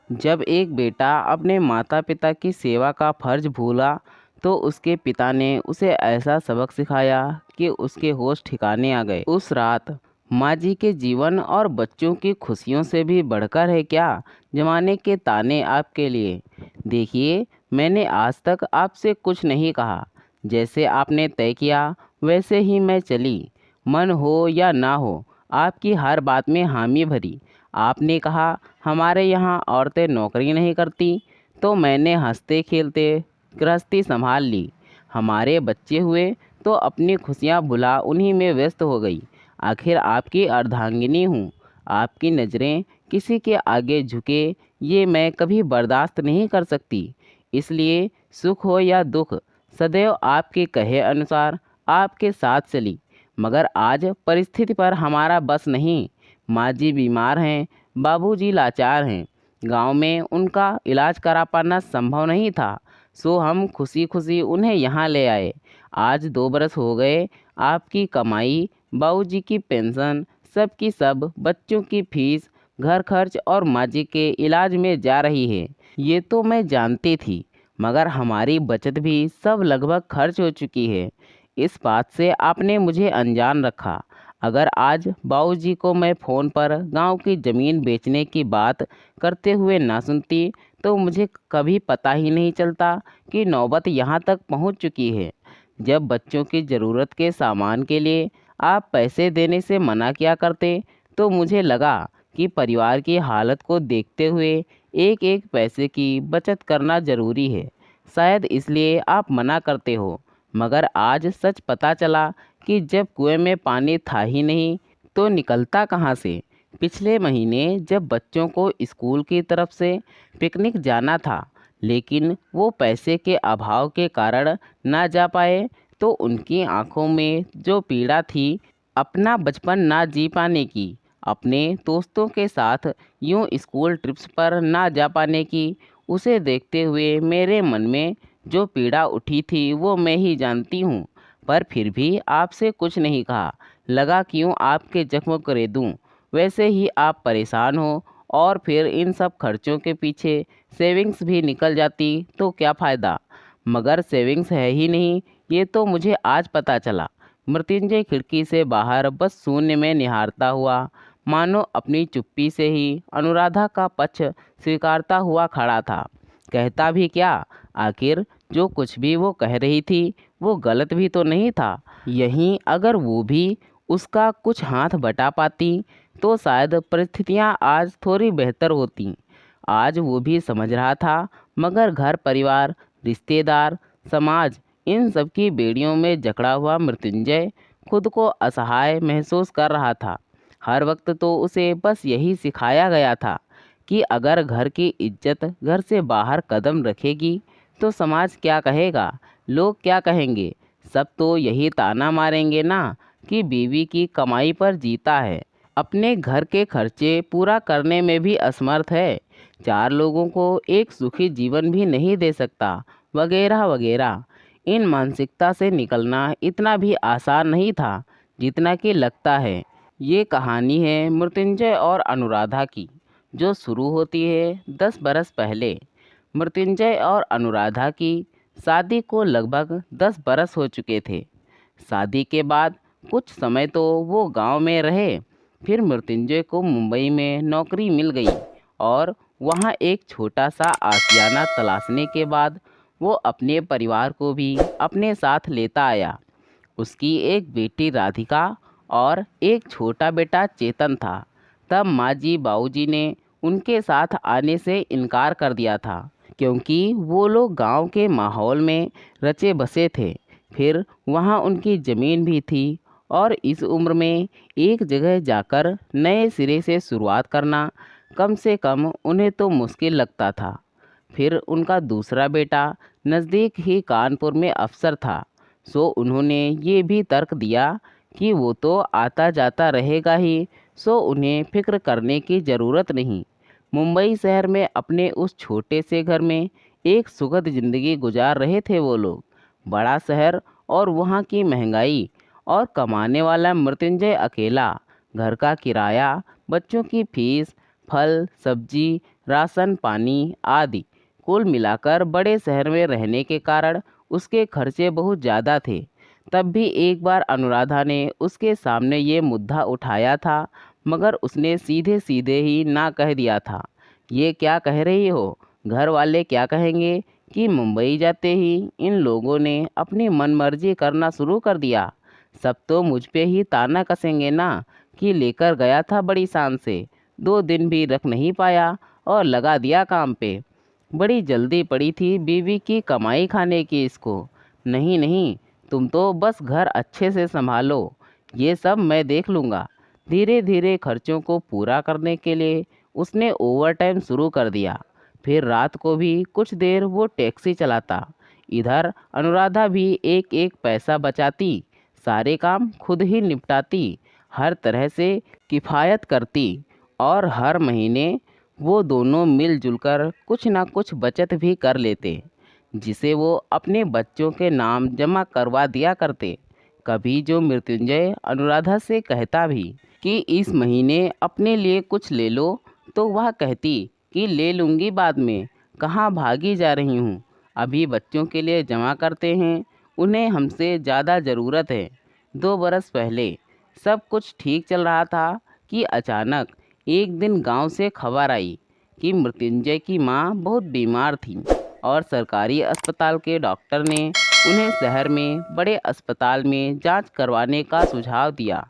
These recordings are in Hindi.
जब एक बेटा अपने माता पिता की सेवा का फर्ज भूला तो उसके पिता ने उसे ऐसा सबक सिखाया कि उसके होश ठिकाने आ गए। उस रात माँ जी के जीवन और बच्चों की खुशियों से भी बढ़कर है क्या जमाने के ताने आपके लिए। देखिए, मैंने आज तक आपसे कुछ नहीं कहा। जैसे आपने तय किया वैसे ही मैं चली। मन हो या ना हो, आपकी हर बात में हामी भरी। आपने कहा हमारे यहाँ औरतें नौकरी नहीं करती, तो मैंने हंसते खेलते गृहस्थी संभाल ली। हमारे बच्चे हुए तो अपनी खुशियाँ भुला उन्हीं में व्यस्त हो गई। आखिर आपकी अर्धांगिनी हूँ। आपकी नज़रें किसी के आगे झुके ये मैं कभी बर्दाश्त नहीं कर सकती। इसलिए सुख हो या दुख, सदैव आपके कहे अनुसार आपके साथ चली। मगर आज परिस्थिति पर हमारा बस नहीं। माँ जी बीमार हैं, बाबूजी लाचार हैं। गांव में उनका इलाज करा पाना संभव नहीं था, सो हम खुशी खुशी उन्हें यहाँ ले आए। आज 2 बरस हो गए। आपकी कमाई, बाबूजी की पेंशन, सब की सब बच्चों की फीस, घर खर्च और माँ जी के इलाज में जा रही है। ये तो मैं जानती थी, मगर हमारी बचत भी सब लगभग खर्च हो चुकी है। इस बात से आपने मुझे अनजान रखा। अगर आज बाबूजी को मैं फ़ोन पर गांव की ज़मीन बेचने की बात करते हुए ना सुनती तो मुझे कभी पता ही नहीं चलता कि नौबत यहाँ तक पहुँच चुकी है। जब बच्चों की ज़रूरत के सामान के लिए आप पैसे देने से मना किया करते तो मुझे लगा कि परिवार की हालत को देखते हुए एक एक पैसे की बचत करना ज़रूरी है। शायद इसलिए आप मना करते हो। मगर आज सच पता चला कि जब कुएं में पानी था ही नहीं तो निकलता कहाँ से। पिछले महीने जब बच्चों को स्कूल की तरफ से पिकनिक जाना था, लेकिन वो पैसे के अभाव के कारण ना जा पाए, तो उनकी आंखों में जो पीड़ा थी अपना बचपन ना जी पाने की, अपने दोस्तों के साथ यूं स्कूल ट्रिप्स पर ना जा पाने की, उसे देखते हुए मेरे मन में जो पीड़ा उठी थी वो मैं ही जानती हूँ। पर फिर भी आपसे कुछ नहीं कहा। लगा क्यों आपके जख्म को रेदूं। वैसे ही आप परेशान हो और फिर इन सब खर्चों के पीछे सेविंग्स भी निकल जाती तो क्या फ़ायदा। मगर सेविंग्स है ही नहीं, ये तो मुझे आज पता चला। मृत्युंजय खिड़की से बाहर बस शून्य में निहारता हुआ, मानो अपनी चुप्पी से ही अनुराधा का पक्ष स्वीकारता हुआ खड़ा था। कहता भी क्या, आखिर जो कुछ भी वो कह रही थी वो गलत भी तो नहीं था। यहीं अगर वो भी उसका कुछ हाथ बटा पाती तो शायद परिस्थितियां आज थोड़ी बेहतर होती। आज वो भी समझ रहा था, मगर घर परिवार, रिश्तेदार, समाज, इन सब की बेड़ियों में जकड़ा हुआ मृत्युंजय खुद को असहाय महसूस कर रहा था। हर वक्त तो उसे बस यही सिखाया गया था कि अगर घर की इज्जत घर से बाहर कदम रखेगी तो समाज क्या कहेगा, लोग क्या कहेंगे। सब तो यही ताना मारेंगे ना कि बीवी की कमाई पर जीता है, अपने घर के खर्चे पूरा करने में भी असमर्थ है, 4 लोगों को एक सुखी जीवन भी नहीं दे सकता, वगैरह वगैरह। इन मानसिकता से निकलना इतना भी आसान नहीं था जितना कि लगता है। ये कहानी है मृत्युंजय और अनुराधा की, जो शुरू होती है 10 बरस पहले। मृत्युंजय और अनुराधा की शादी को लगभग 10 बरस हो चुके थे। शादी के बाद कुछ समय तो वो गांव में रहे। फिर मृत्युंजय को मुंबई में नौकरी मिल गई और वहाँ एक छोटा सा आशियाना तलाशने के बाद वो अपने परिवार को भी अपने साथ लेता आया। उसकी एक बेटी राधिका और एक छोटा बेटा चेतन था। तब माँ जी बाबूजी ने उनके साथ आने से इनकार कर दिया था, क्योंकि वो लोग गांव के माहौल में रचे बसे थे। फिर वहाँ उनकी ज़मीन भी थी और इस उम्र में एक जगह जाकर नए सिरे से शुरुआत करना कम से कम उन्हें तो मुश्किल लगता था। फिर उनका दूसरा बेटा नज़दीक ही कानपुर में अफसर था, सो उन्होंने ये भी तर्क दिया कि वो तो आता जाता रहेगा ही, सो उन्हें फिक्र करने की ज़रूरत नहीं। मुंबई शहर में अपने उस छोटे से घर में एक सुखद ज़िंदगी गुजार रहे थे वो लोग। बड़ा शहर और वहाँ की महंगाई और कमाने वाला मृत्युंजय अकेला। घर का किराया, बच्चों की फीस, फल सब्जी, राशन पानी आदि। कुल मिलाकर बड़े शहर में रहने के कारण उसके खर्चे बहुत ज़्यादा थे। तब भी एक बार अनुराधा ने उसके सामने ये मुद्दा उठाया था, मगर उसने सीधे सीधे ही ना कह दिया था। ये क्या कह रही हो? घर वाले क्या कहेंगे कि मुंबई जाते ही इन लोगों ने अपनी मनमर्जी करना शुरू कर दिया। सब तो मुझ पे ही ताना कसेंगे ना कि लेकर गया था बड़ी शान से, 2 दिन भी रख नहीं पाया और लगा दिया काम पे। बड़ी जल्दी पड़ी थी बीवी की कमाई खाने की इसको। नहीं नहीं, तुम तो बस घर अच्छे से संभालो, ये सब मैं देख लूँगा। धीरे धीरे खर्चों को पूरा करने के लिए उसने ओवरटाइम शुरू कर दिया। फिर रात को भी कुछ देर वो टैक्सी चलाता। इधर अनुराधा भी एक एक पैसा बचाती, सारे काम खुद ही निपटाती, हर तरह से किफ़ायत करती। और हर महीने वो दोनों मिलजुल कर कुछ ना कुछ बचत भी कर लेते, जिसे वो अपने बच्चों के नाम जमा करवा दिया करते। कभी जो मृत्युंजय अनुराधा से कहता भी कि इस महीने अपने लिए कुछ ले लो, तो वह कहती कि ले लूँगी बाद में, कहाँ भागी जा रही हूँ, अभी बच्चों के लिए जमा करते हैं, उन्हें हमसे ज़्यादा ज़रूरत है। 2 बरस पहले सब कुछ ठीक चल रहा था कि अचानक एक दिन गांव से खबर आई कि मृत्युंजय की मां बहुत बीमार थी और सरकारी अस्पताल के डॉक्टर ने उन्हें शहर में बड़े अस्पताल में जांच करवाने का सुझाव दिया।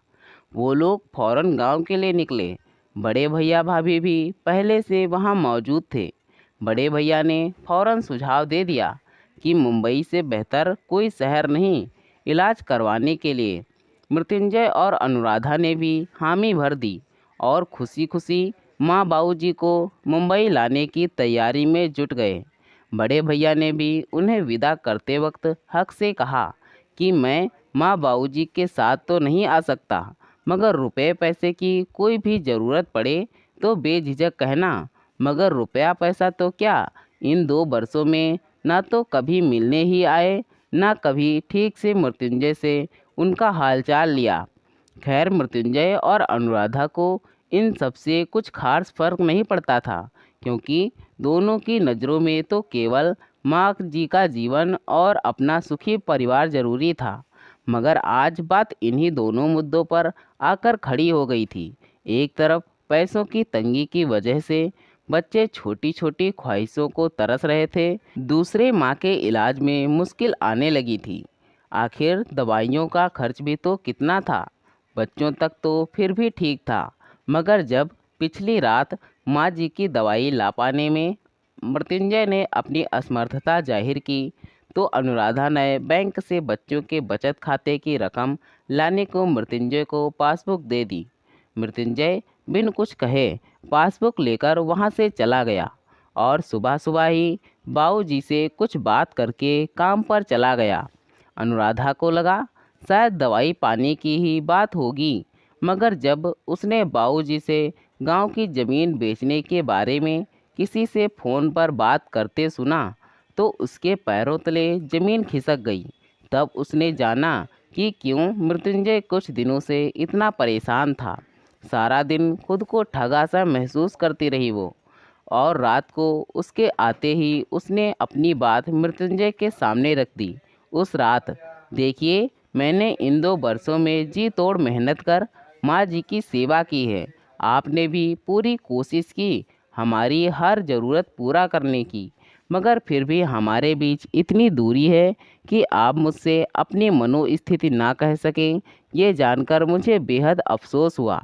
वो लोग फौरन गांव के लिए निकले। बड़े भैया भाभी भी पहले से वहां मौजूद थे। बड़े भैया ने फौरन सुझाव दे दिया कि मुंबई से बेहतर कोई शहर नहीं इलाज करवाने के लिए। मृत्युंजय और अनुराधा ने भी हामी भर दी और खुशी खुशी माँ बाबूजी को मुंबई लाने की तैयारी में जुट गए। बड़े भैया ने भी उन्हें विदा करते वक्त हक से कहा कि मैं माँ बाबूजी के साथ तो नहीं आ सकता, मगर रुपए पैसे की कोई भी ज़रूरत पड़े तो बेझिझक कहना। मगर रुपया पैसा तो क्या, इन 2 बरसों में ना तो कभी मिलने ही आए, ना कभी ठीक से मृत्युंजय से उनका हालचाल लिया। खैर मृत्युंजय और अनुराधा को इन सब से कुछ खास फर्क नहीं पड़ता था, क्योंकि दोनों की नज़रों में तो केवल माँ जी का जीवन और अपना सुखी परिवार जरूरी था। मगर आज बात इन्हीं दोनों मुद्दों पर आकर खड़ी हो गई थी। एक तरफ पैसों की तंगी की वजह से बच्चे छोटी छोटी ख्वाहिशों को तरस रहे थे, दूसरे माँ के इलाज में मुश्किल आने लगी थी। आखिर दवाइयों का खर्च भी तो कितना था। बच्चों तक तो फिर भी ठीक था, मगर जब पिछली रात माँ जी की दवाई ला पाने में मृत्युंजय ने अपनी असमर्थता जाहिर की, तो अनुराधा ने बैंक से बच्चों के बचत खाते की रकम लाने को मृत्युंजय को पासबुक दे दी। मृत्युंजय बिन कुछ कहे पासबुक लेकर वहां से चला गया और सुबह सुबह ही बाबूजी से कुछ बात करके काम पर चला गया। अनुराधा को लगा शायद दवाई पानी की ही बात होगी, मगर जब उसने बाबूजी से गांव की ज़मीन बेचने के बारे में किसी से फ़ोन पर बात करते सुना, तो उसके पैरों तले ज़मीन खिसक गई। तब उसने जाना कि क्यों मृत्युंजय कुछ दिनों से इतना परेशान था। सारा दिन खुद को ठगा सा महसूस करती रही वो, और रात को उसके आते ही उसने अपनी बात मृत्युंजय के सामने रख दी। उस रात, देखिए, मैंने इन 2 बरसों में जी तोड़ मेहनत कर माँ जी की सेवा की है। आपने भी पूरी कोशिश की हमारी हर ज़रूरत पूरा करने की, मगर फिर भी हमारे बीच इतनी दूरी है कि आप मुझसे अपनी मनोस्थिति ना कह सकें, ये जानकर मुझे बेहद अफसोस हुआ।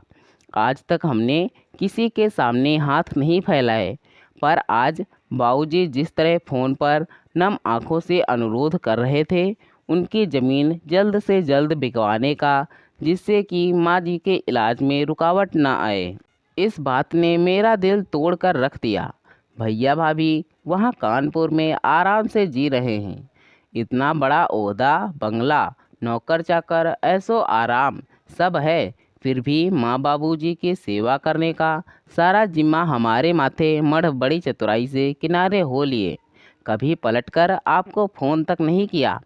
आज तक हमने किसी के सामने हाथ नहीं फैलाए, पर आज बाबूजी जिस तरह फ़ोन पर नम आंखों से अनुरोध कर रहे थे उनकी ज़मीन जल्द से जल्द बिकवाने का, जिससे कि माँ जी के इलाज में रुकावट ना आए, इस बात ने मेरा दिल तोड़ कर रख दिया। भैया भाभी वहाँ कानपुर में आराम से जी रहे हैं। इतना बड़ा ओहदा, बंगला, नौकर चाकर, ऐसो आराम सब है, फिर भी माँ बाबूजी की सेवा करने का सारा जिम्मा हमारे माथे मढ़ बड़ी चतुराई से किनारे हो लिए। कभी पलटकर आपको फ़ोन तक नहीं किया।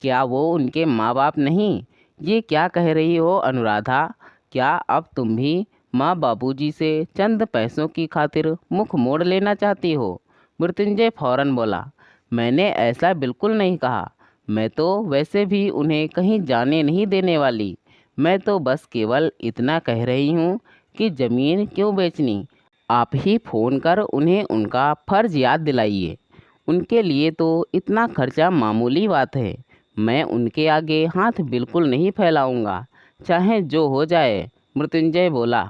क्या वो उनके माँ बाप नहीं? ये क्या कह रही हो अनुराधा? क्या अब तुम भी माँ बाबूजी से चंद पैसों की खातिर मुख मोड़ लेना चाहती हो? मृत्युंजय फौरन बोला, मैंने ऐसा बिल्कुल नहीं कहा। मैं तो वैसे भी उन्हें कहीं जाने नहीं देने वाली। मैं तो बस केवल इतना कह रही हूँ कि ज़मीन क्यों बेचनी। आप ही फ़ोन कर उन्हें उनका फ़र्ज़ याद दिलाइए। उनके लिए तो इतना खर्चा मामूली बात है। मैं उनके आगे हाथ बिल्कुल नहीं फैलाऊंगा, चाहे जो हो जाए। मृत्युंजय बोला,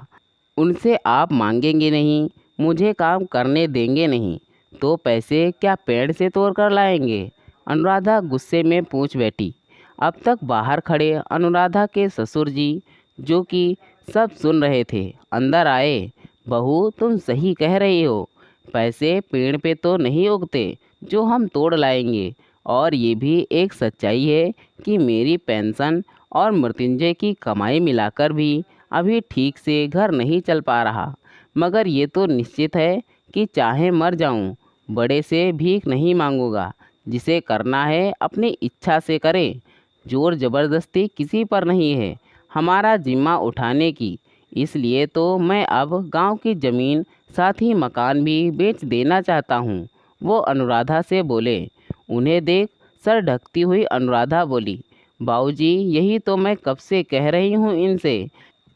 उनसे आप मांगेंगे नहीं, मुझे काम करने देंगे नहीं, तो पैसे क्या पेड़ से तोड़ कर लाएंगे? अनुराधा गुस्से में पूछ बैठी। अब तक बाहर खड़े अनुराधा के ससुर जी, जो कि सब सुन रहे थे, अंदर आए। बहू, तुम सही कह रही हो। पैसे पेड़ पे तो नहीं उगते जो हम तोड़ लाएंगे। और ये भी एक सच्चाई है कि मेरी पेंशन और मृत्युंजय की कमाई मिलाकर भी अभी ठीक से घर नहीं चल पा रहा। मगर ये तो निश्चित है कि चाहे मर जाऊं, बड़े से भीख नहीं मांगूंगा। जिसे करना है अपनी इच्छा से करे। जोर ज़बरदस्ती किसी पर नहीं है हमारा जिम्मा उठाने की। इसलिए तो मैं अब गांव की ज़मीन साथ ही मकान भी बेच देना चाहता हूँ। वो अनुराधा से बोले। उन्हें देख सर ढकती हुई अनुराधा बोली, बाबूजी, यही तो मैं कब से कह रही हूँ इनसे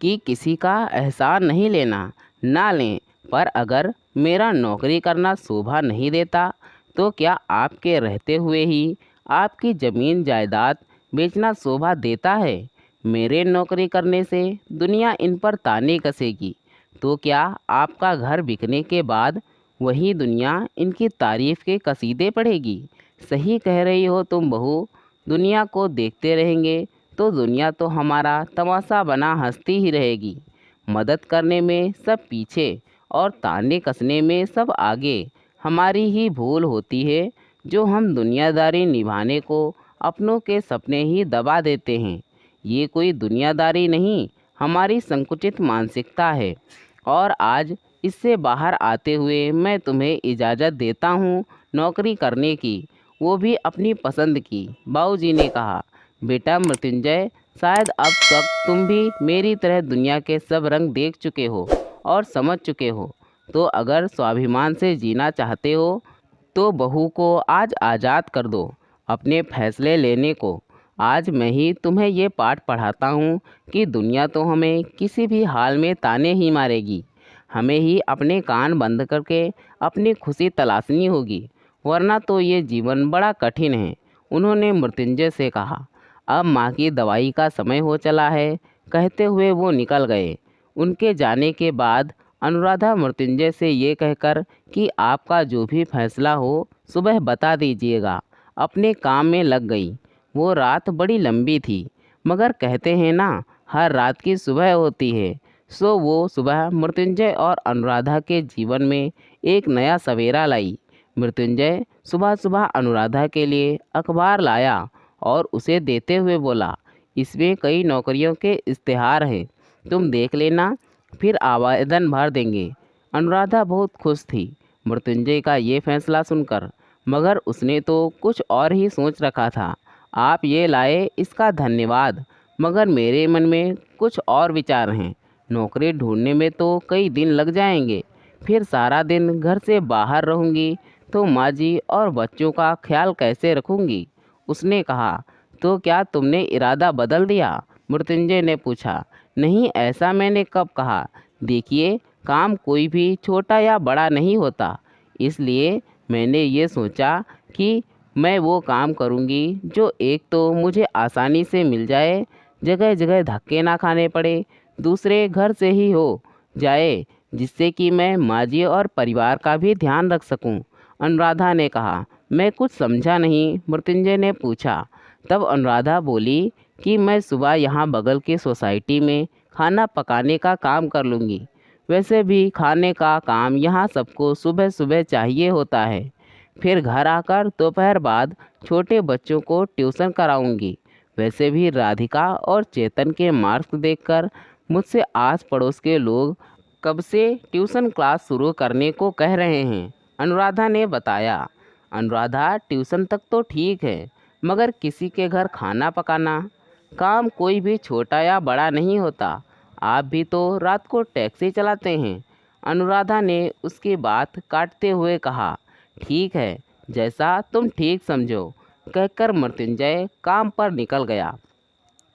कि किसी का एहसान नहीं लेना। ना लें, पर अगर मेरा नौकरी करना शोभा नहीं देता तो क्या आपके रहते हुए ही आपकी ज़मीन जायदाद बेचना शोभा देता है? मेरे नौकरी करने से दुनिया इन पर ताने कसेगी, तो क्या आपका घर बिकने के बाद वही दुनिया इनकी तारीफ़ के कसीदे पढ़ेगी? सही कह रही हो तुम बहू। दुनिया को देखते रहेंगे तो दुनिया तो हमारा तमाशा बना हंसती ही रहेगी। मदद करने में सब पीछे और ताने कसने में सब आगे। हमारी ही भूल होती है जो हम दुनियादारी निभाने को अपनों के सपने ही दबा देते हैं। ये कोई दुनियादारी नहीं, हमारी संकुचित मानसिकता है। और आज इससे बाहर आते हुए मैं तुम्हें इजाज़त देता हूँ नौकरी करने की, वो भी अपनी पसंद की। बाबूजी ने कहा, बेटा मृत्युंजय, शायद अब तक तुम भी मेरी तरह दुनिया के सब रंग देख चुके हो और समझ चुके हो। तो अगर स्वाभिमान से जीना चाहते हो तो बहू को आज आज़ाद कर दो अपने फैसले लेने को। आज मैं ही तुम्हें ये पाठ पढ़ाता हूँ कि दुनिया तो हमें किसी भी हाल में ताने ही मारेगी। हमें ही अपने कान बंद करके अपनी खुशी तलाशनी होगी, वरना तो ये जीवन बड़ा कठिन है। उन्होंने मृत्युंजय से कहा, अब माँ की दवाई का समय हो चला है। कहते हुए वो निकल गए। उनके जाने के बाद अनुराधा मृत्युंजय से ये कहकर कि आपका जो भी फैसला हो सुबह बता दीजिएगा, अपने काम में लग गई। वो रात बड़ी लंबी थी, मगर कहते हैं ना, हर रात की सुबह होती है। सो वो सुबह मृत्युंजय और अनुराधा के जीवन में एक नया सवेरा लाई। मृत्युंजय सुबह सुबह अनुराधा के लिए अखबार लाया और उसे देते हुए बोला, इसमें कई नौकरियों के इश्तेहार हैं, तुम देख लेना, फिर आवेदन भर देंगे। अनुराधा बहुत खुश थी मृत्युंजय का ये फैसला सुनकर, मगर उसने तो कुछ और ही सोच रखा था। आप ये लाए इसका धन्यवाद, मगर मेरे मन में कुछ और विचार हैं। नौकरी ढूंढने में तो कई दिन लग जाएंगे, फिर सारा दिन घर से बाहर रहूँगी तो माँ जी और बच्चों का ख्याल कैसे रखूँगी? उसने कहा, तो क्या तुमने इरादा बदल दिया? मृत्युंजय ने पूछा। नहीं, ऐसा मैंने कब कहा। देखिए, काम कोई भी छोटा या बड़ा नहीं होता, इसलिए मैंने ये सोचा कि मैं वो काम करूँगी जो एक तो मुझे आसानी से मिल जाए, जगह जगह धक्के ना खाने पड़े, दूसरे घर से ही हो जाए, जिससे कि मैं माँ जी और परिवार का भी ध्यान रख सकूं। अनुराधा ने कहा। मैं कुछ समझा नहीं, मृत्युंजय ने पूछा। तब अनुराधा बोली कि मैं सुबह यहाँ बगल की सोसाइटी में खाना पकाने का काम कर लूँगी। वैसे भी खाने का काम यहाँ सबको सुबह सुबह चाहिए होता है। फिर घर आकर दोपहर बाद छोटे बच्चों को ट्यूशन कराऊंगी। वैसे भी राधिका और चेतन के मार्क्स देखकर मुझसे आस पड़ोस के लोग कब से ट्यूशन क्लास शुरू करने को कह रहे हैं, अनुराधा ने बताया। अनुराधा, ट्यूशन तक तो ठीक है, मगर किसी के घर खाना पकाना काम कोई भी छोटा या बड़ा नहीं होता। आप भी तो रात को टैक्सी चलाते हैं। अनुराधा ने उसकी बात काटते हुए कहा। ठीक है, जैसा तुम ठीक समझो, कहकर मृत्युंजय काम पर निकल गया।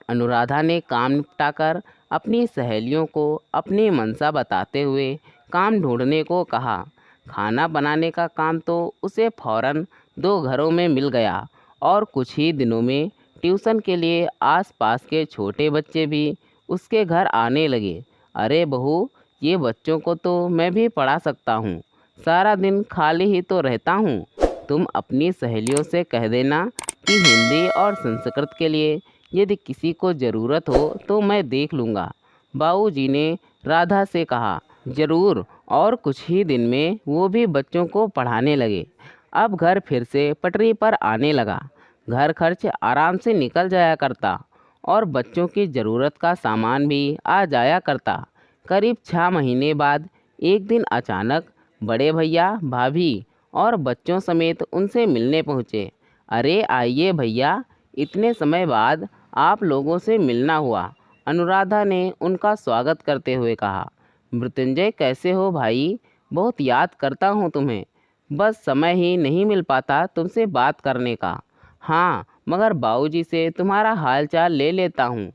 अनुराधा ने काम निपटाकर अपनी सहेलियों को अपनी मंशा बताते हुए काम ढूंढने को कहा। खाना बनाने का काम तो उसे फौरन 2 घरों में मिल गया और कुछ ही दिनों में ट्यूशन के लिए आसपास के छोटे बच्चे भी उसके घर आने लगे। अरे बहू, ये बच्चों को तो मैं भी पढ़ा सकता हूँ, सारा दिन खाली ही तो रहता हूँ। तुम अपनी सहेलियों से कह देना कि हिंदी और संस्कृत के लिए यदि किसी को ज़रूरत हो तो मैं देख लूँगा। बाबूजी ने राधा से कहा। ज़रूर। और कुछ ही दिन में वो भी बच्चों को पढ़ाने लगे। अब घर फिर से पटरी पर आने लगा। घर खर्च आराम से निकल जाया करता और बच्चों की ज़रूरत का सामान भी आ जाया करता। करीब 6 महीने बाद एक दिन अचानक बड़े भैया, भाभी और बच्चों समेत उनसे मिलने पहुँचे। अरे आइए भैया, इतने समय बाद आप लोगों से मिलना हुआ, अनुराधा ने उनका स्वागत करते हुए कहा। मृत्युंजय, कैसे हो भाई? बहुत याद करता हूँ तुम्हें, बस समय ही नहीं मिल पाता तुमसे बात करने का। हाँ, मगर बाबूजी से तुम्हारा हाल चाल ले लेता हूँ,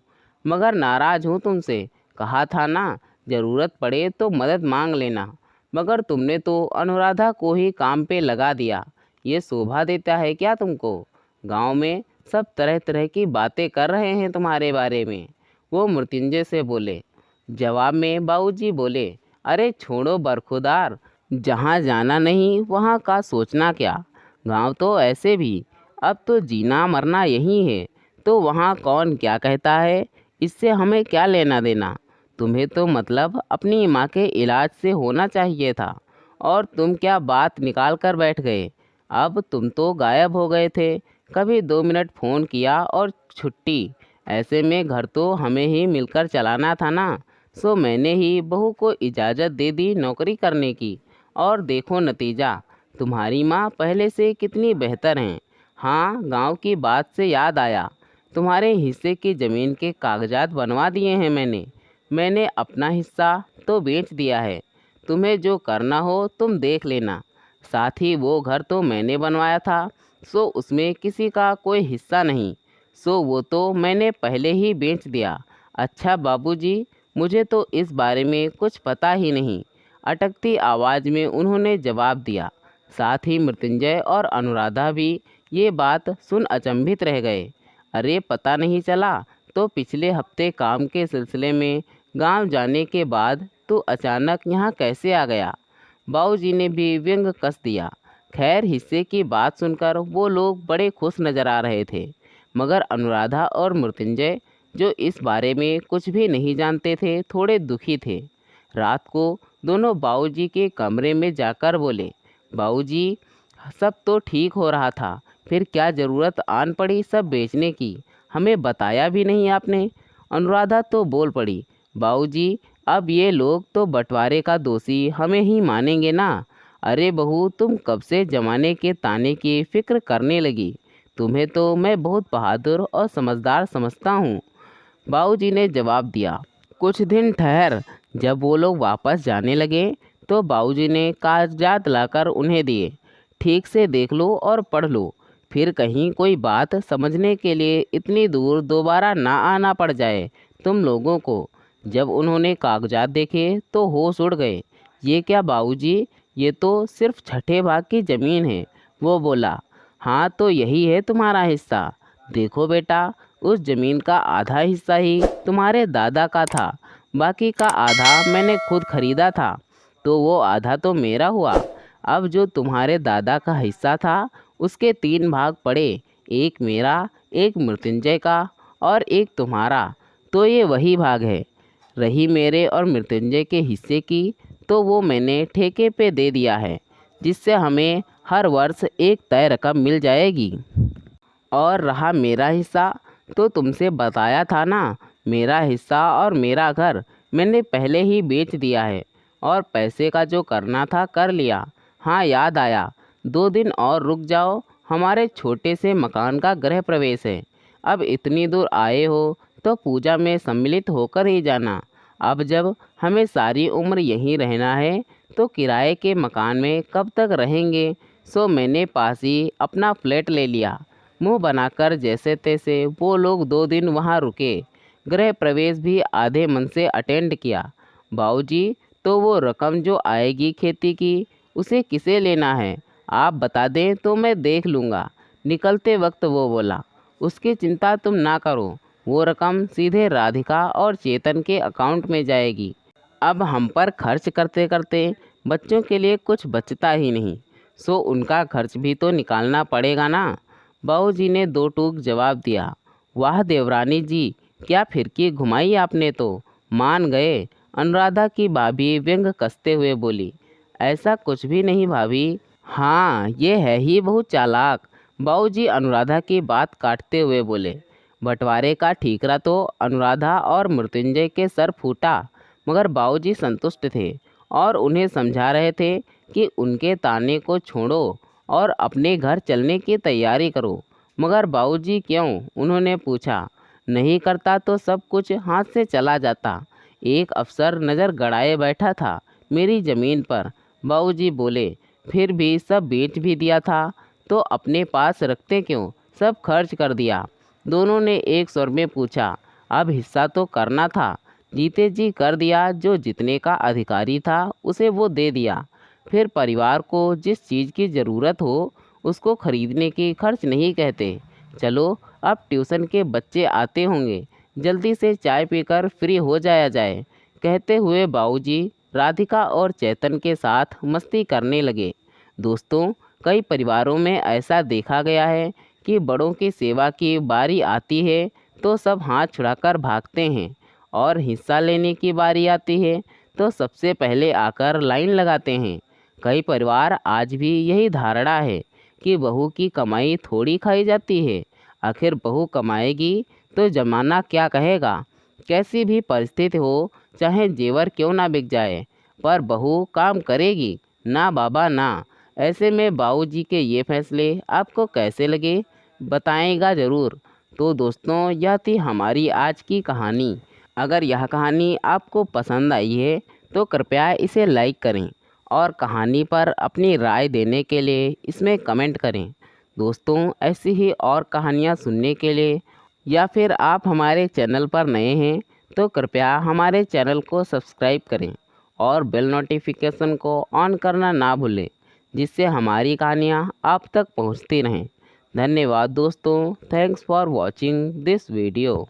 मगर नाराज़ हूँ तुमसे। कहा था ना, ज़रूरत पड़े तो मदद मांग लेना। मगर तुमने तो अनुराधा को ही काम पे लगा दिया। ये शोभा देता है क्या तुमको? गांव में सब तरह तरह की बातें कर रहे हैं तुम्हारे बारे में, वो मृत्युंजय से बोले। जवाब में बाबूजी बोले, अरे छोड़ो बरखुदार, जहाँ जाना नहीं वहाँ का सोचना क्या। गांव तो ऐसे भी, अब तो जीना मरना यही है, तो वहाँ कौन क्या कहता है, इससे हमें क्या लेना देना। तुम्हें तो मतलब अपनी माँ के इलाज से होना चाहिए था, और तुम क्या बात निकाल कर बैठ गए। अब तुम तो गायब हो गए थे, कभी 2 मिनट फ़ोन किया और छुट्टी। ऐसे में घर तो हमें ही मिलकर चलाना था ना। सो मैंने ही बहू को इजाज़त दे दी नौकरी करने की, और देखो नतीजा, तुम्हारी माँ पहले से कितनी बेहतर हैं। हाँ, गांव की बात से याद आया, तुम्हारे हिस्से की ज़मीन के कागजात बनवा दिए हैं मैंने अपना हिस्सा तो बेच दिया है। तुम्हें जो करना हो तुम देख लेना। साथ ही वो घर तो मैंने बनवाया था, सो उसमें किसी का कोई हिस्सा नहीं, सो वो तो मैंने पहले ही बेच दिया। अच्छा बाबूजी, मुझे तो इस बारे में कुछ पता ही नहीं, अटकती आवाज़ में उन्होंने जवाब दिया। साथ ही मृत्युंजय और अनुराधा भी ये बात सुन अचंभित रह गए। अरे पता नहीं चला, तो पिछले हफ्ते काम के सिलसिले में गांव जाने के बाद तू अचानक यहाँ कैसे आ गया? बाबूजी ने भी व्यंग कस दिया। खैर, हिस्से की बात सुनकर वो लोग बड़े खुश नजर आ रहे थे, मगर अनुराधा और मृत्युंजय, जो इस बारे में कुछ भी नहीं जानते थे, थोड़े दुखी थे। रात को दोनों बाबूजी के कमरे में जाकर बोले, बाबूजी, सब तो ठीक हो रहा था, फिर क्या ज़रूरत आन पड़ी सब बेचने की? हमें बताया भी नहीं आपने। अनुराधा तो बोल पड़ी, बाबूजी, अब ये लोग तो बंटवारे का दोषी हमें ही मानेंगे ना। अरे बहू, तुम कब से जमाने के ताने की फिक्र करने लगी? तुम्हें तो मैं बहुत बहादुर और समझदार समझता हूँ, बाबूजी ने जवाब दिया। कुछ दिन ठहर। जब वो लोग वापस जाने लगे तो बाबूजी ने कागजात लाकर उन्हें दिए। ठीक से देख लो और पढ़ लो, फिर कहीं कोई बात समझने के लिए इतनी दूर दोबारा ना आना पड़ जाए तुम लोगों को। जब उन्होंने कागजात देखे तो होश उड़ गए। ये क्या बाबूजी, ये तो सिर्फ छठे भाग की ज़मीन है। वो बोला, हाँ तो यही है तुम्हारा हिस्सा। देखो बेटा, उस ज़मीन का आधा हिस्सा ही तुम्हारे दादा का था, बाकी का आधा मैंने खुद खरीदा था, तो वो आधा तो मेरा हुआ। अब जो तुम्हारे दादा का हिस्सा था उसके 3 भाग पड़े, एक मेरा, एक मृत्युंजय का और एक तुम्हारा, तो ये वही भाग है। रही मेरे और मृत्युंजय के हिस्से की, तो वो मैंने ठेके पे दे दिया है, जिससे हमें हर वर्ष एक तय रकम मिल जाएगी। और रहा मेरा हिस्सा, तो तुमसे बताया था ना, मेरा हिस्सा और मेरा घर मैंने पहले ही बेच दिया है, और पैसे का जो करना था कर लिया। हाँ याद आया, 2 दिन और रुक जाओ, हमारे छोटे से मकान का गृह प्रवेश है। अब इतनी दूर आए हो तो पूजा में सम्मिलित होकर ही जाना। अब जब हमें सारी उम्र यहीं रहना है तो किराए के मकान में कब तक रहेंगे। सो मैंने पास ही अपना फ्लैट ले लिया। मुंह बनाकर जैसे तैसे वो लोग 2 दिन वहाँ रुके। गृह प्रवेश भी आधे मन से अटेंड किया। बाबूजी, तो वो रकम जो आएगी खेती की, उसे किसे लेना है? आप बता दें तो मैं देख लूँगा। निकलते वक्त वो बोला, उसकी चिंता तुम ना करो, वो रकम सीधे राधिका और चेतन के अकाउंट में जाएगी। अब हम पर खर्च करते करते बच्चों के लिए कुछ बचता ही नहीं। सो उनका खर्च भी तो निकालना पड़ेगा ना। बाबूजी ने दो टूक जवाब दिया। वाह देवरानी जी, क्या फिरकी घुमाई आपने तो। मान गए। अनुराधा की भाभी व्यंग कसते हुए बोली। ऐसा कुछ भी नहीं भाभी। हाँ, ये है ही बहुत चालाक। बाबूजी अनुराधा की बात काटते हुए बोले। बंटवारे का ठीकरा तो अनुराधा और मृत्युंजय के सर फूटा, मगर बाबूजी संतुष्ट थे और उन्हें समझा रहे थे कि उनके ताने को छोड़ो और अपने घर चलने की तैयारी करो। मगर बाबूजी क्यों? उन्होंने पूछा। नहीं करता तो सब कुछ हाथ से चला जाता। एक अफसर नज़र गड़ाए बैठा था मेरी ज़मीन पर। बाबूजी बोले। फिर भी सब बेच भी दिया था तो अपने पास रखते क्यों? सब खर्च कर दिया। दोनों ने एक स्वर में पूछा। अब हिस्सा तो करना था। जीते जी कर दिया। जो जितने का अधिकारी था उसे वो दे दिया। फिर परिवार को जिस चीज़ की ज़रूरत हो उसको खरीदने की खर्च नहीं कहते। चलो, अब ट्यूशन के बच्चे आते होंगे, जल्दी से चाय पीकर फ्री हो जाया जाए। कहते हुए बाबूजी राधिका और चेतन के साथ मस्ती करने लगे। दोस्तों, कई परिवारों में ऐसा देखा गया है कि बड़ों की सेवा की बारी आती है तो सब हाथ छुड़ाकर भागते हैं, और हिस्सा लेने की बारी आती है तो सबसे पहले आकर लाइन लगाते हैं। कई परिवार आज भी यही धारणा है कि बहू की कमाई थोड़ी खाई जाती है। आखिर बहू कमाएगी तो जमाना क्या कहेगा। कैसी भी परिस्थिति हो, चाहे जेवर क्यों ना बिक जाए, पर बहू काम करेगी ना बाबा ना। ऐसे में बाबूजी के ये फैसले आपको कैसे लगे, बताएगा ज़रूर। तो दोस्तों, यह थी हमारी आज की कहानी। अगर यह कहानी आपको पसंद आई है तो कृपया इसे लाइक करें और कहानी पर अपनी राय देने के लिए इसमें कमेंट करें। दोस्तों, ऐसी ही और कहानियाँ सुनने के लिए, या फिर आप हमारे चैनल पर नए हैं तो कृपया हमारे चैनल को सब्सक्राइब करें और बेल नोटिफिकेशन को ऑन करना ना भूलें, जिससे हमारी कहानियाँ आप तक पहुँचती रहें। धन्यवाद दोस्तों। Thanks for watching this video.